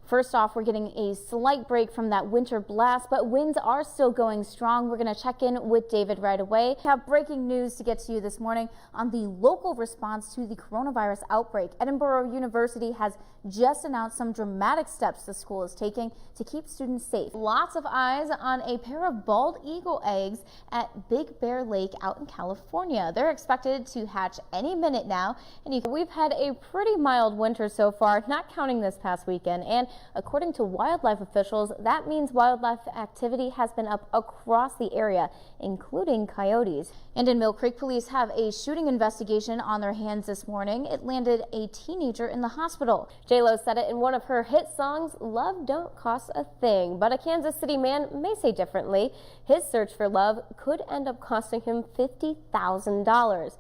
First off, we're getting a slight break from that winter blast, but winds are still going strong. We're going to check in with David right away. We have breaking news to get to you this morning on the local response to the coronavirus outbreak. Edinburgh University has just announced some dramatic steps the school is taking to keep students safe. Lots of eyes on a pair of bald eagle eggs at Big Bear Lake out in California. They're expected to hatch any minute now, and we've had a pretty mild winter so far, not counting this past weekend. And according to wildlife officials, that means wildlife activity has been up across the area, including coyotes. And in Mill Creek, police have a shooting investigation on their hands this morning. It landed a teenager in the hospital. J-Lo said it in one of her hit songs, "Love don't cost a thing." But a Kansas City man may say differently. His search for love could end up costing him $50,000.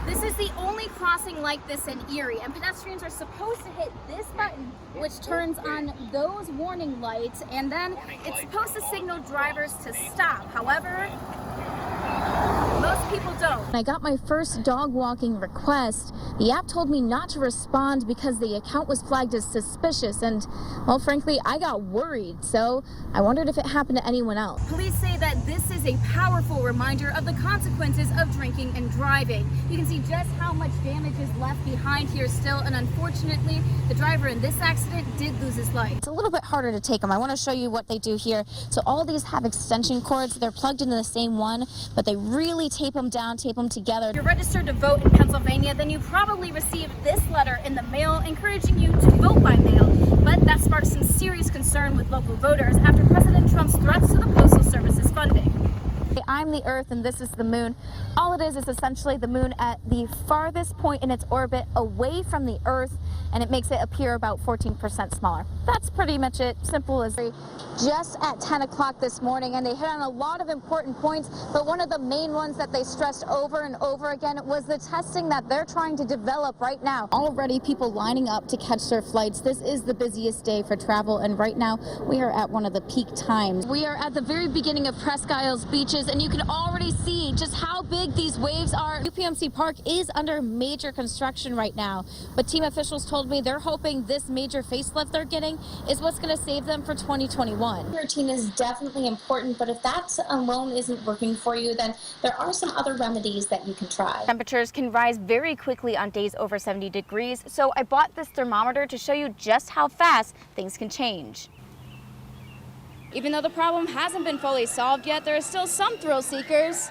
This is the only crossing like this in Erie, and pedestrians are supposed to hit this button, which turns on those warning lights, and then it's supposed to signal drivers to stop. However, most people don't. When I got my first dog walking request, the app told me not to respond because the account was flagged as suspicious, and, well, frankly, I got worried, so I wondered if it happened to anyone else. Police say that this is a powerful reminder of the consequences of drinking and driving. You can see just how much damage is left behind here still, and unfortunately, the driver in this accident did lose his life. It's a little bit harder to take them. I want to show you what they do here. So all these have extension cords. They're plugged into the same one, but they really tape them down, tape them together. If you're registered to vote in Pennsylvania, then you probably received this letter in the mail encouraging you to vote by mail. But that sparked some serious concern with local voters after President Trump's threats to the Postal Service's funding. I'm the Earth and this is the moon. All it is essentially the moon at the farthest point in its orbit away from the Earth, and it makes it appear about 14% smaller. That's pretty much it. Simple as just at 10 o'clock this morning, and they hit on a lot of important points, but one of the main ones that they stressed over and over again was the testing that they're trying to develop right now. Already people lining up to catch their flights. This is the busiest day for travel, and right now we are at one of the peak times. We are at the very beginning of Presque Isles beaches, and you can already see just how big these waves are. UPMC Park is under major construction right now, but team officials told me they're hoping this major facelift they're getting is what's going to save them for 2021. Routine is definitely important, but if that alone isn't working for you, then there are some other remedies that you can try. Temperatures can rise very quickly on days over 70 degrees, so I bought this thermometer to show you just how fast things can change. Even though the problem hasn't been fully solved yet, there are still some thrill seekers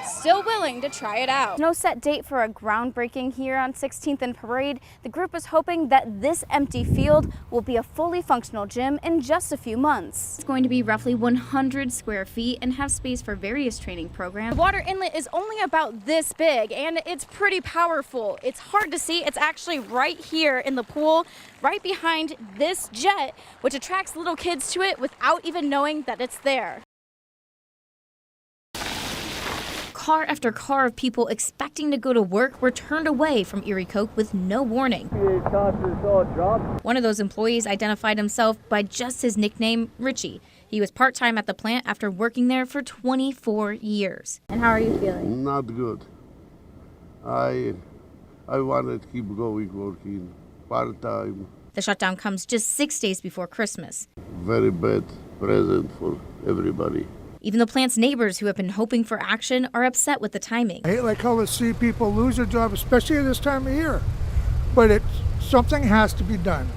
still willing to try it out. No set date for a groundbreaking here on 16th and Parade. The group is hoping that this empty field will be a fully functional gym in just a few months. It's going to be roughly 100 square feet and have space for various training programs. The water inlet is only about this big, and it's pretty powerful. It's hard to see. It's actually right here in the pool, right behind this jet, which attracts little kids to it without even knowing that it's there. Car after car of people expecting to go to work were turned away from Erie Coke with no warning. One of those employees identified himself by just his nickname, Richie. He was part-time at the plant after working there for 24 years. And how are you feeling? Not good. I want to keep going working part-time. The shutdown comes just 6 days before Christmas. Very bad present for everybody. Even the plant's neighbors who have been hoping for action are upset with the timing. I hate like how to see people lose their job, especially at this time of year. But something has to be done.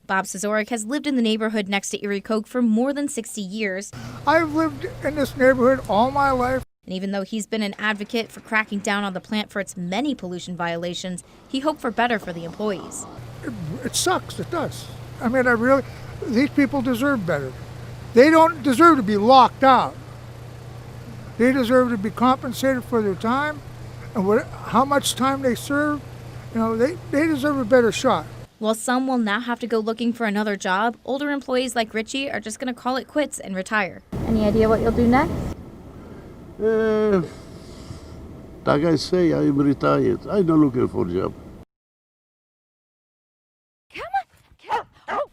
Bob Sazorek has lived in the neighborhood next to Erie Coke for more than 60 years. I've lived in this neighborhood all my life. And even though he's been an advocate for cracking down on the plant for its many pollution violations, he hoped for better for the employees. It sucks, it does. I mean, these people deserve better. They don't deserve to be locked out. They deserve to be compensated for their time and how much time they serve. You know, they deserve a better shot. While some will now have to go looking for another job, older employees like Richie are just going to call it quits and retire. Any idea what you'll do next? Like I say, I'm retired. I'm not looking for a job.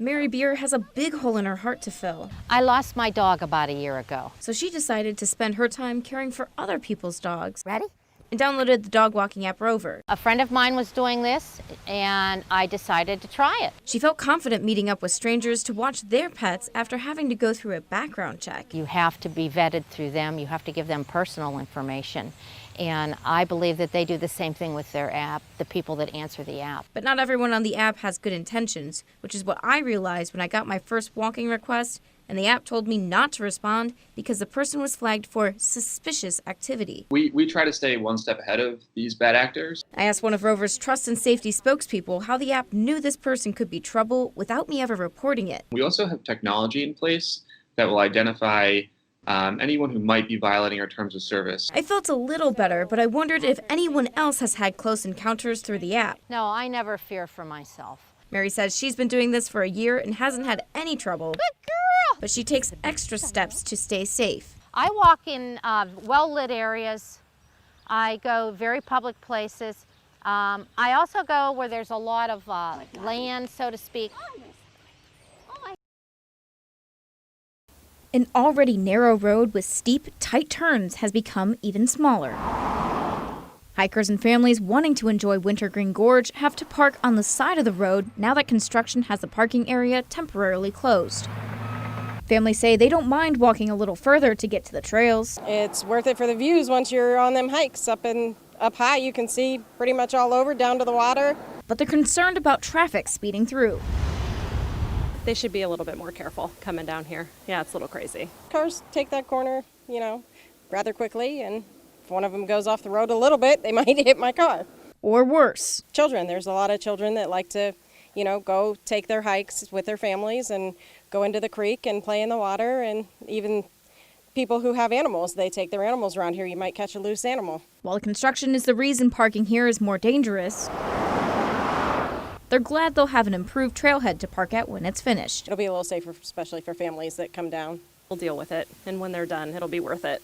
Mary Beer has a big hole in her heart to fill. I lost my dog about a year ago. So she decided to spend her time caring for other people's dogs. Ready? and downloaded the dog walking app Rover. A friend of mine was doing this, and I decided to try it. She felt confident meeting up with strangers to watch their pets after having to go through a background check. You have to be vetted through them. You have to give them personal information. And I believe that they do the same thing with their app, the people that answer the app. But not everyone on the app has good intentions, which is what I realized when I got my first walking request and the app told me not to respond because the person was flagged for suspicious activity. We try to stay one step ahead of these bad actors. I asked one of Rover's trust and safety spokespeople how the app knew this person could be trouble without me ever reporting it. We also have technology in place that will identify anyone who might be violating our terms of service. I felt a little better, but I wondered if anyone else has had close encounters through the app. No, I never fear for myself. Mary says she's been doing this for a year and hasn't had any trouble. Good girl! But she takes extra steps to stay safe. I walk in well-lit areas. I go very public places. I also go where there's a lot of land, so to speak. An already narrow road with steep, tight turns has become even smaller. Hikers and families wanting to enjoy Wintergreen Gorge have to park on the side of the road now that construction has the parking area temporarily closed. Families say they don't mind walking a little further to get to the trails. It's worth it for the views once you're on them hikes up high. You can see pretty much all over down to the water. But they're concerned about traffic speeding through. They should be a little bit more careful coming down here. Yeah, it's a little crazy. Cars take that corner, rather quickly, and if one of them goes off the road a little bit, they might hit my car. Or worse. Children, there's a lot of children that like to, go take their hikes with their families and go into the creek and play in the water, and even people who have animals, they take their animals around here. You might catch a loose animal. While the construction is the reason parking here is more dangerous, they're glad they'll have an improved trailhead to park at when it's finished. It'll be a little safer, especially for families that come down. We'll deal with it, and when they're done, it'll be worth it.